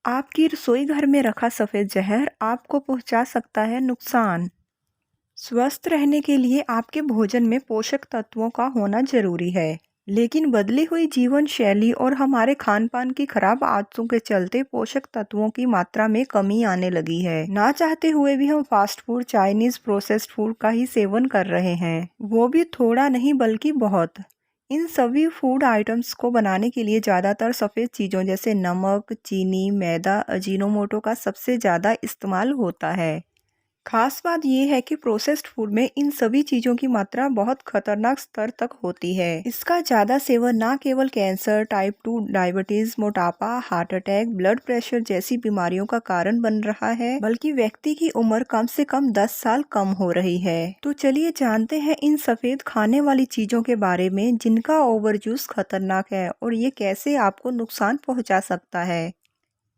आपकी रसोई घर में रखा सफ़ेद जहर आपको पहुंचा सकता है नुकसान। स्वस्थ रहने के लिए आपके भोजन में पोषक तत्वों का होना जरूरी है, लेकिन बदली हुई जीवन शैली और हमारे खान पान की खराब आदतों के चलते पोषक तत्वों की मात्रा में कमी आने लगी है। ना चाहते हुए भी हम fast food, Chinese, processed food का ही सेवन कर रहे हैं, वो भी थोड़ा नहीं बल्कि बहुत। इन सभी फूड आइटम्स को बनाने के लिए ज़्यादातर सफ़ेद चीज़ों जैसे नमक, चीनी, मैदा, अजीनोमोटो का सबसे ज़्यादा इस्तेमाल होता है। खास बात यह है कि प्रोसेस्ड फूड में इन सभी चीज़ों की मात्रा बहुत खतरनाक स्तर तक होती है। इसका ज़्यादा सेवन न केवल कैंसर, टाइप 2 डायबिटीज, मोटापा, हार्ट अटैक, ब्लड प्रेशर जैसी बीमारियों का कारण बन रहा है, बल्कि व्यक्ति की उम्र कम से कम 10 साल कम हो रही है। तो चलिए जानते हैं इन सफ़ेद खाने वाली चीज़ों के बारे में जिनका ओवर यूज खतरनाक है और ये कैसे आपको नुकसान पहुँचा सकता है।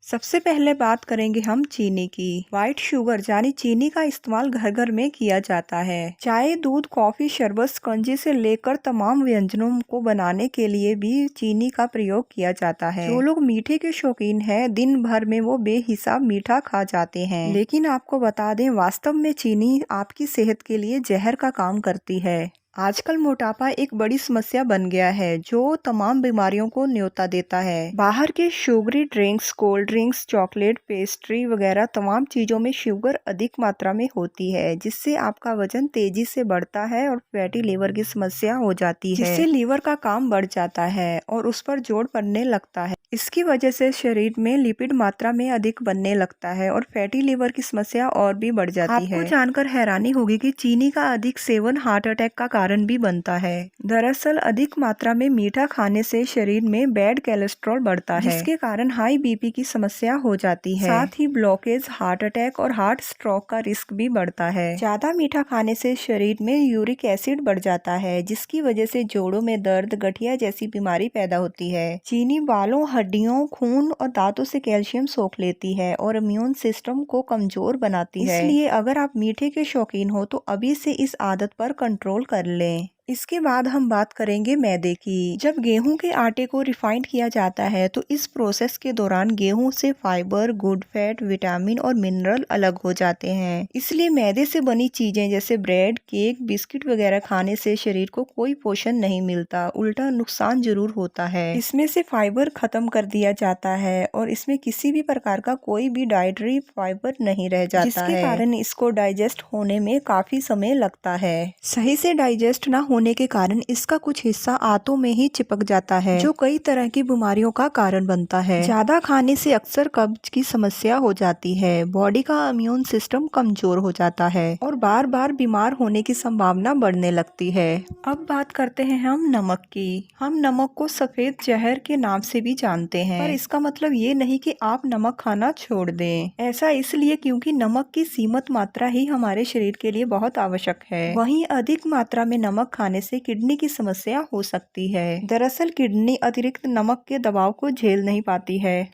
सबसे पहले बात करेंगे हम चीनी की। व्हाइट शुगर यानी चीनी का इस्तेमाल घर घर में किया जाता है। चाय, दूध, कॉफी, शरबत, शिकंजी से लेकर तमाम व्यंजनों को बनाने के लिए भी चीनी का प्रयोग किया जाता है। जो लोग मीठे के शौकीन हैं, दिन भर में वो बेहिसाब मीठा खा जाते हैं। लेकिन आपको बता दें, वास्तव में चीनी आपकी सेहत के लिए जहर का काम करती है। आजकल मोटापा एक बड़ी समस्या बन गया है, जो तमाम बीमारियों को न्योता देता है। बाहर के sugary drinks, cold drinks, chocolate, pastry वगैरह तमाम चीजों में शुगर अधिक मात्रा में होती है, जिससे आपका वजन तेजी से बढ़ता है और फैटी लीवर की समस्या हो जाती है, जिससे लीवर का काम बढ़ जाता है और उस पर जोर पड़ने लगता है। इसकी वजह से शरीर में लिपिड मात्रा में अधिक बनने लगता है और फैटी लीवर की समस्या और भी बढ़ जाती है। आपको जानकर हैरानी होगी कि चीनी का अधिक सेवन हार्ट अटैक का कारण भी बनता है। दरअसल अधिक मात्रा में मीठा खाने से शरीर में बैड कोलेस्ट्रॉल बढ़ता है, जिसके कारण हाई बीपी की समस्या हो जाती है। साथ ही ब्लॉकेज, हार्ट अटैक और हार्ट स्ट्रोक का रिस्क भी बढ़ता है। ज्यादा मीठा खाने से शरीर में यूरिक एसिड बढ़ जाता है, जिसकी वजह से जोड़ों में दर्द, गठिया जैसी बीमारी पैदा होती है। चीनी बालों, हड्डियों, खून और दांतों से कैल्शियम सोख लेती है और इम्यून सिस्टम को कमजोर बनाती है। इसलिए अगर आप मीठे के शौकीन हो तो अभी से इस आदत पर कंट्रोल कर लें। इसके बाद हम बात करेंगे मैदे की। जब गेहूं के आटे को रिफाइंड किया जाता है तो इस प्रोसेस के दौरान गेहूं से फाइबर, गुड फैट, विटामिन और मिनरल अलग हो जाते हैं। इसलिए मैदे से बनी चीजें जैसे ब्रेड, केक, बिस्किट वगैरह खाने से शरीर को कोई पोषण नहीं मिलता, उल्टा नुकसान जरूर होता है। इसमें से फाइबर खत्म कर दिया जाता है और इसमें किसी भी प्रकार का कोई भी डाइटरी फाइबर नहीं रह जाता, जिसके कारण इसको डाइजेस्ट होने में काफी समय लगता है। सही से डाइजेस्ट ना होने के कारण इसका कुछ हिस्सा आंतों में ही चिपक जाता है, जो कई तरह की बीमारियों का कारण बनता है। ज्यादा खाने से अक्सर कब्ज की समस्या हो जाती है, बॉडी का इम्यून सिस्टम कमजोर हो जाता है और बार बार बीमार होने की संभावना बढ़ने लगती है। अब बात करते हैं हम नमक की। हम नमक को सफेद जहर के नाम से भी जानते हैं, पर इसका मतलब ये नहीं कि आप नमक खाना छोड़ दें। ऐसा इसलिए क्योंकि नमक की सीमित मात्रा ही हमारे शरीर के लिए बहुत आवश्यक है। वहीं अधिक मात्रा में नमक खाने से किडनी की समस्या हो सकती है। दरअसल किडनी अतिरिक्त नमक के दबाव को झेल नहीं पाती है।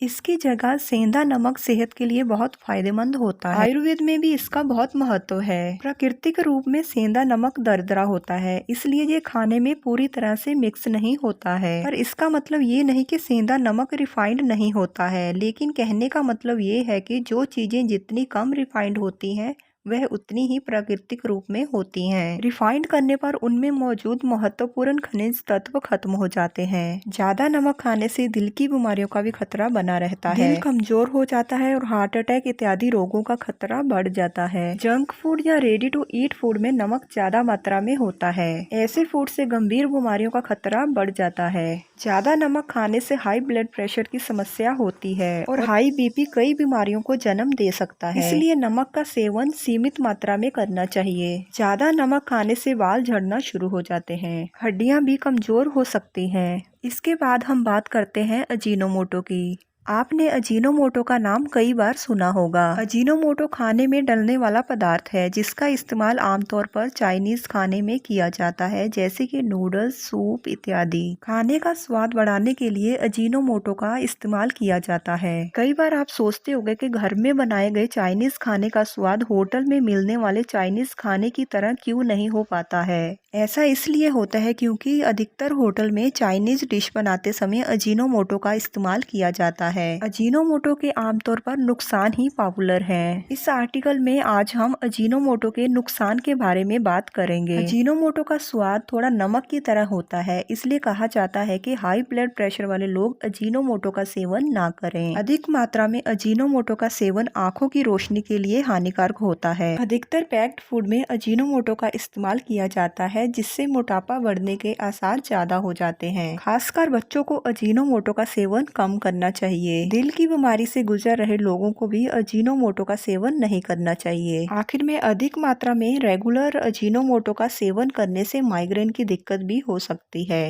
इसकी जगह सेंधा नमक सेहत के लिए बहुत फायदेमंद होता है। आयुर्वेद में भी इसका बहुत महत्व है। प्राकृतिक रूप में सेंधा नमक दरदरा होता है, इसलिए ये खाने में पूरी तरह से मिक्स नहीं होता है। पर इसका मतलब ये नहीं कि सेंधा नमक रिफाइंड नहीं होता है, लेकिन कहने का मतलब ये है कि जो चीजें जितनी कम रिफाइंड होती हैं वह उतनी ही प्राकृतिक रूप में होती हैं। रिफाइंड करने पर उनमें मौजूद महत्वपूर्ण खनिज तत्व खत्म हो जाते हैं। ज्यादा नमक खाने से दिल की बीमारियों का भी खतरा बना रहता है। दिल कमजोर हो जाता है और हार्ट अटैक इत्यादि रोगों का खतरा बढ़ जाता है। जंक फूड या रेडी टू ईट फूड में नमक ज्यादा मात्रा में होता है। ऐसे फूड से गंभीर बीमारियों का खतरा बढ़ जाता है। ज्यादा नमक खाने से हाई ब्लड प्रेशर की समस्या होती है और हाई बीपी कई बीमारियों को जन्म दे सकता है। इसलिए नमक का सेवन सीमित मात्रा में करना चाहिए। ज्यादा नमक खाने से बाल झड़ना शुरू हो जाते हैं, हड्डियां भी कमजोर हो सकती हैं। इसके बाद हम बात करते हैं अजीनोमोटो की। आपने अजीनोमोटो का नाम कई बार सुना होगा। अजीनोमोटो खाने में डलने वाला पदार्थ है, जिसका इस्तेमाल आमतौर पर चाइनीज खाने में किया जाता है, जैसे कि नूडल्स, सूप इत्यादि। खाने का स्वाद बढ़ाने के लिए अजीनोमोटो का इस्तेमाल किया जाता है। कई बार आप सोचते होंगे कि घर में बनाए गए चाइनीज खाने का स्वाद होटल में मिलने वाले चाइनीज खाने की तरह क्यों नहीं हो पाता है। ऐसा इसलिए होता है क्योंकि अधिकतर होटल में चाइनीज डिश बनाते समय अजीनोमोटो का इस्तेमाल किया जाता है। अजीनोमोटो के आमतौर पर नुकसान ही पॉपुलर हैं। इस आर्टिकल में आज हम अजीनोमोटो के नुकसान के बारे में बात करेंगे। अजीनोमोटो का स्वाद थोड़ा नमक की तरह होता है, इसलिए कहा जाता है कि हाई ब्लड प्रेशर वाले लोग अजीनोमोटो का सेवन ना करें। अधिक मात्रा में अजीनोमोटो का सेवन आंखों की रोशनी के लिए हानिकारक होता है। अधिकतर पैक्ड फूड में अजीनोमोटो का इस्तेमाल किया जाता है, जिससे मोटापा बढ़ने के आसार ज्यादा हो जाते हैं। खासकर बच्चों को अजीनोमोटो का सेवन कम करना चाहिए। दिल की बीमारी से गुजर रहे लोगों को भी अजीनोमोटो का सेवन नहीं करना चाहिए। आखिर में अधिक मात्रा में रेगुलर अजीनोमोटो का सेवन करने से माइग्रेन की दिक्कत भी हो सकती है।